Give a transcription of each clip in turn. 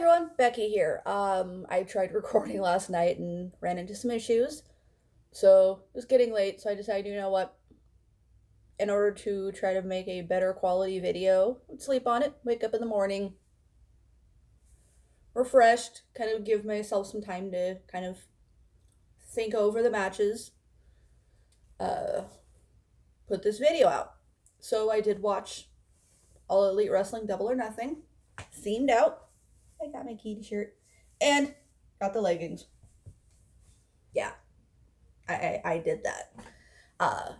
everyone, Becky here. I tried recording last night and ran into some issues, so it was getting late. So I decided, you know what? In order to try to make a better quality video, I'd sleep on it, wake up in the morning, refreshed, kind of give myself some time to kind of think over the matches, uh, put this video out. So I did watch All Elite Wrestling Double or Nothing, themed out. I got my key shirt and got the leggings. Yeah, I did that. Uh,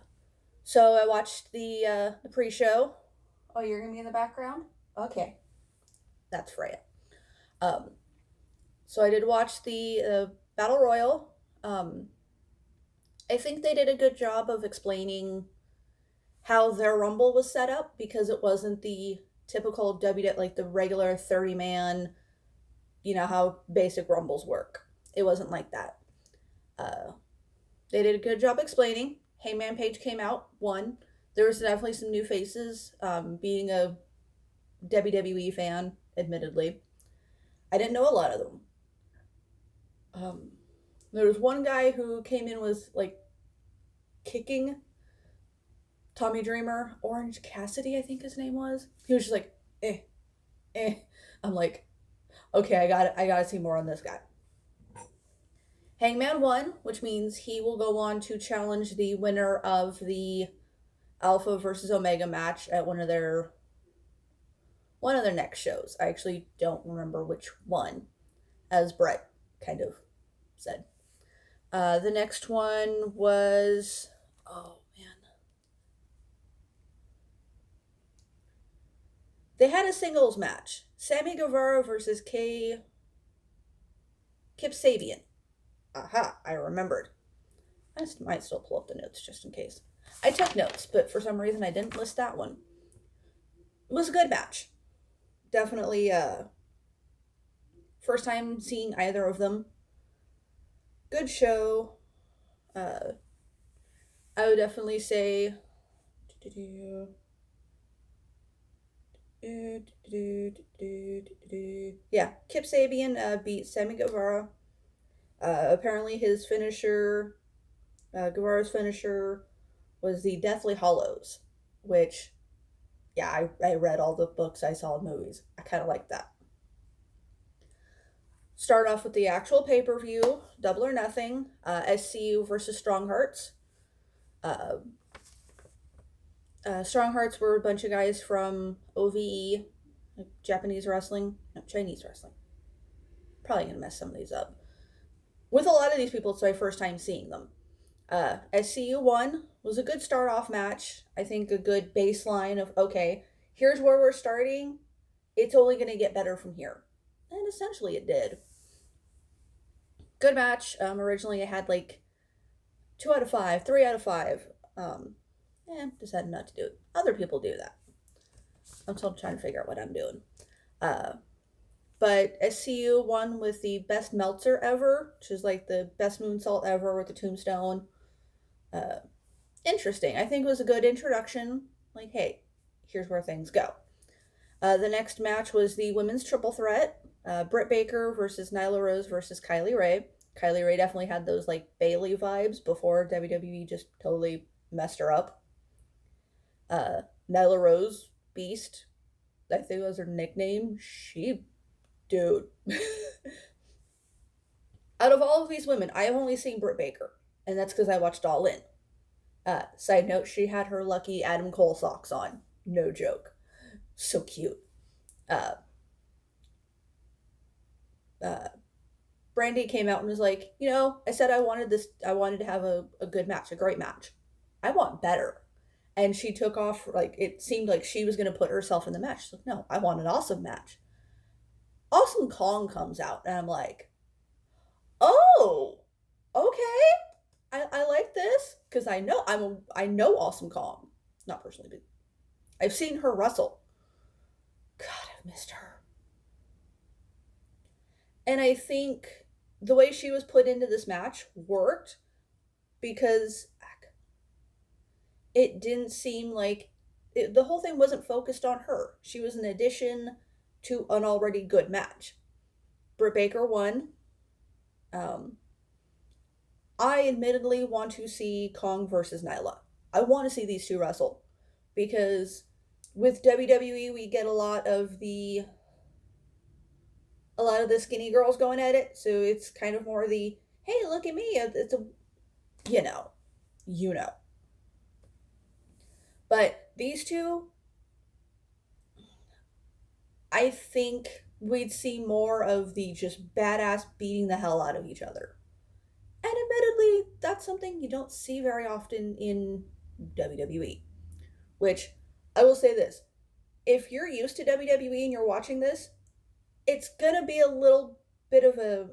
so I watched the pre-show. Oh, you're gonna be in the background? Okay, that's Freya. Um, so I did watch the Battle Royal. Um, I think they did a good job of explaining how their Rumble was set up because it wasn't the typical like the regular 30-man, you know, how basic Rumbles work. It wasn't like that. Uh, they did a good job explaining. Hangman Page came out, won. There was definitely some new faces. Being a WWE fan, admittedly, I didn't know a lot of them. There was one guy who came in was like kicking Tommy Dreamer, Orange Cassidy, I think his name was. He was just like, eh, eh. I'm like, okay, I gotta see more on this guy. Hangman won, which means he will go on to challenge the winner of the Alpha versus Omega match at one of their next shows. I actually don't remember which one, as Brett kind of said. The next one was, oh man, they had a singles match: Sammy Guevara versus Kip Sabian. Aha, I remembered. I might still pull up the notes just in case. I took notes, but for some reason I didn't list that one. It was a good match. Definitely first time seeing either of them. Good show. I would definitely say yeah, Kip Sabian beat Sammy Guevara. Apparently his finisher, Guevara's finisher, was the Deathly Hollows, which, yeah, I read all the books, I saw movies. I kind of like that. Start off with the actual pay-per-view, Double or Nothing, SCU versus Strong Hearts. Strong Hearts were a bunch of guys from OVE, like Japanese wrestling, no, Chinese wrestling. Probably gonna mess some of these up. With a lot of these people, it's my first time seeing them. SCU 1 was a good start off match. I think a good baseline of, okay, here's where we're starting. It's only going to get better from here. And essentially it did. Good match. Originally I had like 2 out of 5, 3 out of 5. Decided not to do it. Other people do that. I'm still trying to figure out what I'm doing. But SCU won with the best Meltzer ever, which is like the best moonsault ever with the tombstone. Interesting. I think it was a good introduction. Like, hey, here's where things go. The next match was the women's triple threat. Britt Baker versus Nyla Rose versus Kylie Rae. Kylie Rae definitely had those like Bayley vibes before WWE just totally messed her up. Nyla Rose, Beast, I think was her nickname. Dude. Out of all of these women, I have only seen Britt Baker, and that's because I watched All In. Side note, she had her lucky Adam Cole socks on. No joke. So cute. Brandy came out and was like, you know, I said I wanted to have a good match, a great match. I want better. And she took off, like, it seemed like she was going to put herself in the match. She's like, no, I want an awesome match. Awesome Kong comes out, and I'm like, oh, okay. I like this because I know Awesome Kong, not personally, but I've seen her wrestle. God, I've missed her. And I think the way she was put into this match worked because it didn't seem like the whole thing wasn't focused on her. She was an addition to an already good match. Britt Baker won. I admittedly want to see Kong versus Nyla. I want to see these two wrestle because with WWE we get a lot of the skinny girls going at it, so it's kind of more the hey, look at me, it's a you know, you know. But these two, I think we'd see more of the just badass beating the hell out of each other. And admittedly, that's something you don't see very often in WWE. Which, I will say this, if you're used to WWE and you're watching this, it's gonna be a little bit of a,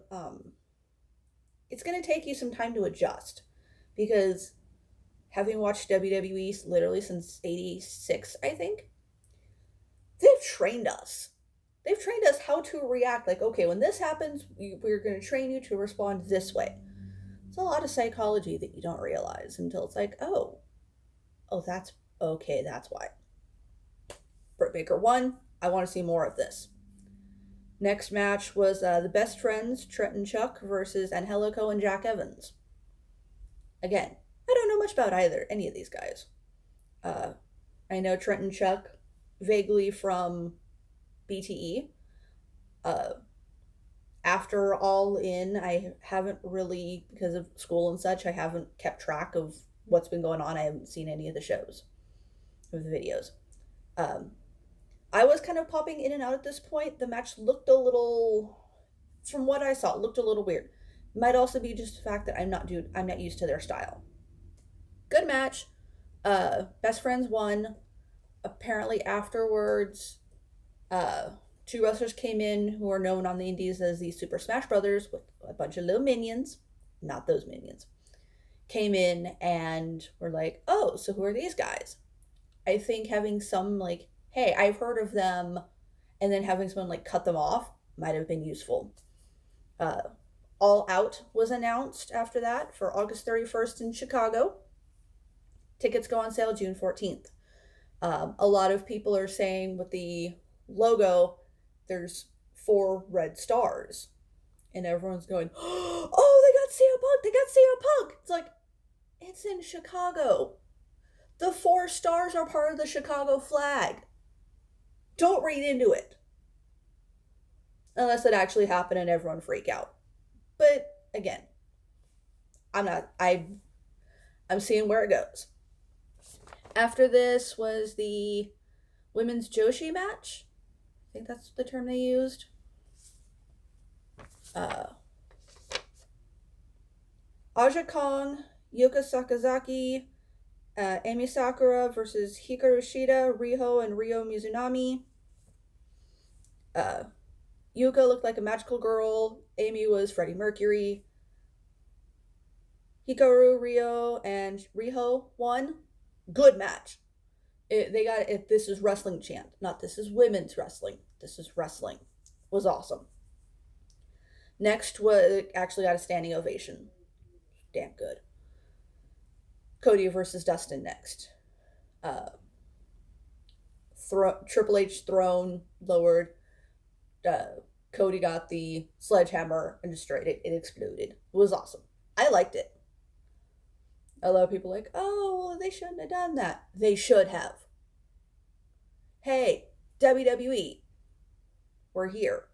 it's gonna take you some time to adjust. Because having watched WWE literally since 86, I think, they've trained us. They've trained us how to react. Like, okay, when this happens, we're going to train you to respond this way. It's a lot of psychology that you don't realize until it's like, oh, that's okay, that's why. Britt Baker won. I want to see more of this. Next match was the Best Friends, Trent and Chuck, versus Angelico and Jack Evans. Again, I don't know much about any of these guys. I know Trent and Chuck vaguely from BTE. After All In, I haven't really, because of school and such, I haven't kept track of what's been going on. I haven't seen any of the shows, of the videos. I was kind of popping in and out at this point. The match looked a little, from what I saw, it looked a little weird. Might also be just the fact that I'm not used to their style. Good match. Best Friends won. Apparently afterwards, two wrestlers came in who are known on the indies as the Super Smash Brothers with a bunch of little minions, not those minions, came in and were like, oh, so who are these guys? I think having some like, hey, I've heard of them, and then having someone like cut them off might have been useful. All Out was announced after that for August 31st in Chicago. Tickets go on sale June 14th. A lot of people are saying with the logo, there's 4 red stars. And everyone's going, oh, they got CM Punk, they got CM Punk. It's like, it's in Chicago. The 4 stars are part of the Chicago flag. Don't read into it. Unless it actually happened and everyone freak out. But again, I'm seeing where it goes. After this was the women's Joshi match. I think that's the term they used. Aja Kong, Yuka Sakazaki, Emi Sakura versus Hikaru Shida, Riho, and Ryo Mizunami. Yuka looked like a magical girl. Amy was Freddie Mercury. Hikaru, Ryo, and Riho won. Good match. They got it. This is wrestling chant, not this is women's wrestling. This is wrestling. Was awesome. Next was actually got a standing ovation. Damn good. Cody versus Dustin next. Triple H throne lowered. Cody got the sledgehammer and destroyed it. It exploded. It was awesome. I liked it. A lot of people are like, oh, well, they shouldn't have done that. They should have. Hey, WWE, we're here.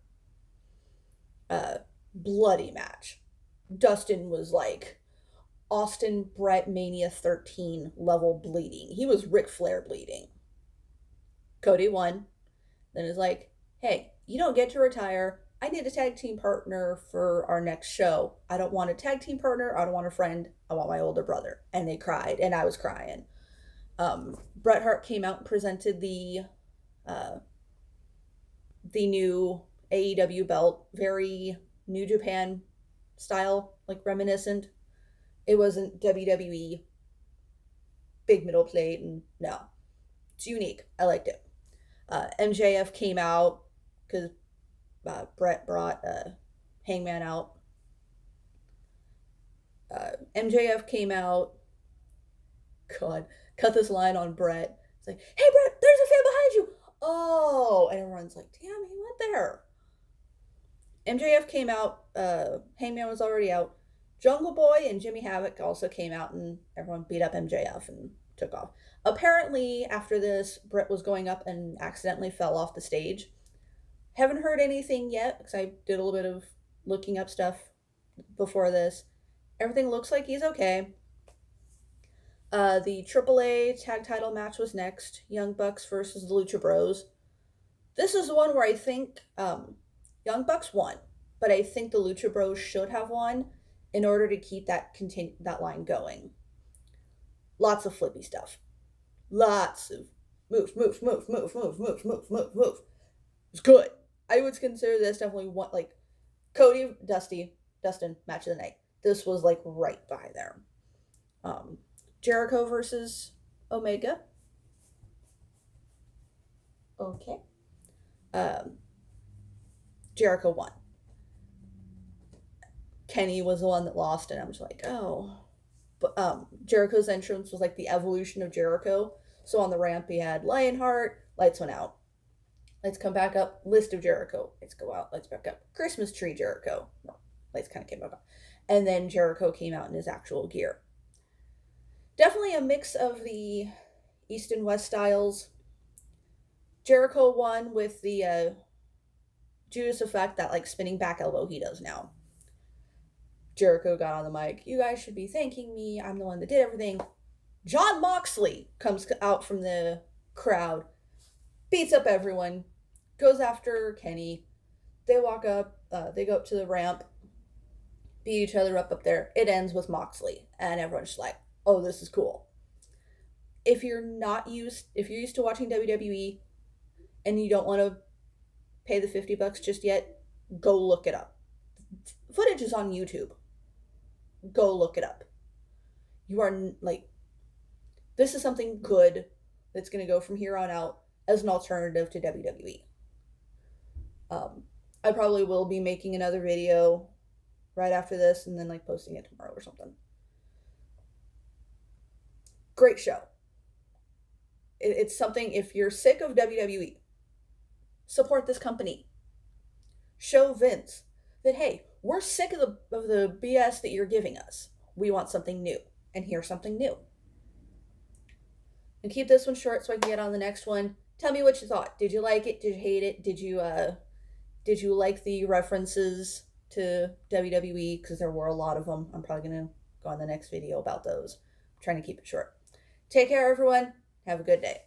Bloody match. Dustin was like Austin Bret Mania 13 level bleeding. He was Ric Flair bleeding. Cody won. Then is like, hey, you don't get to retire. I need a tag team partner for our next show. I don't want a tag team partner. I don't want a friend. I want my older brother. And they cried, and I was crying. Bret Hart came out and presented the new AEW belt, very New Japan style, like reminiscent. It wasn't WWE big middle plate, and no, it's unique. I liked it. MJF came out because Bret brought Hangman out. MJF came out. God, cut this line on Bret. It's like, hey Bret, there's a fan behind you. Oh, and everyone's like, damn, he went there. MJF came out. Hangman was already out. Jungle Boy and Jimmy Havoc also came out, and everyone beat up MJF and took off. Apparently, after this, Britt was going up and accidentally fell off the stage. Haven't heard anything yet because I did a little bit of looking up stuff before this. Everything looks like he's okay. The AAA tag title match was next. Young Bucks versus the Lucha Bros. This is the one where I think Young Bucks won, but I think the Lucha Bros should have won in order to keep that line going. Lots of flippy stuff. Lots of move. It's good. I would consider this definitely one, like, Cody, Dustin match of the night. This was like right by there. Jericho versus Omega. Okay. Jericho won. Kenny was the one that lost, and I'm just like, oh. But Jericho's entrance was like the evolution of Jericho. So on the ramp, he had Lionheart, lights went out. Lights come back up, list of Jericho. Lights go out, lights back up. Christmas tree Jericho. No, lights kind of came back up. And then Jericho came out in his actual gear. Definitely a mix of the East and West styles. Jericho won with the Judas effect, that like spinning back elbow he does now. Jericho got on the mic. You guys should be thanking me. I'm the one that did everything. Jon Moxley comes out from the crowd, beats up everyone, goes after Kenny. They walk up, they go up to the ramp, beat each other up there. It ends with Moxley, and everyone's just like, oh, this is cool. If you're used to watching WWE and you don't want to pay the $50 just yet, go look it up. Footage is on YouTube. Go look it up. You are like, this is something good that's going to go from here on out as an alternative to WWE. I probably will be making another video right after this and then like posting it tomorrow or something. Great show. It's something, if you're sick of WWE, support this company. Show Vince that, hey, we're sick of the BS that you're giving us. We want something new. And here's something new. And keep this one short so I can get on the next one. Tell me what you thought. Did you like it? Did you hate it? Did you like the references to WWE? Because there were a lot of them. I'm probably going to go on the next video about those. I'm trying to keep it short. Take care, everyone. Have a good day.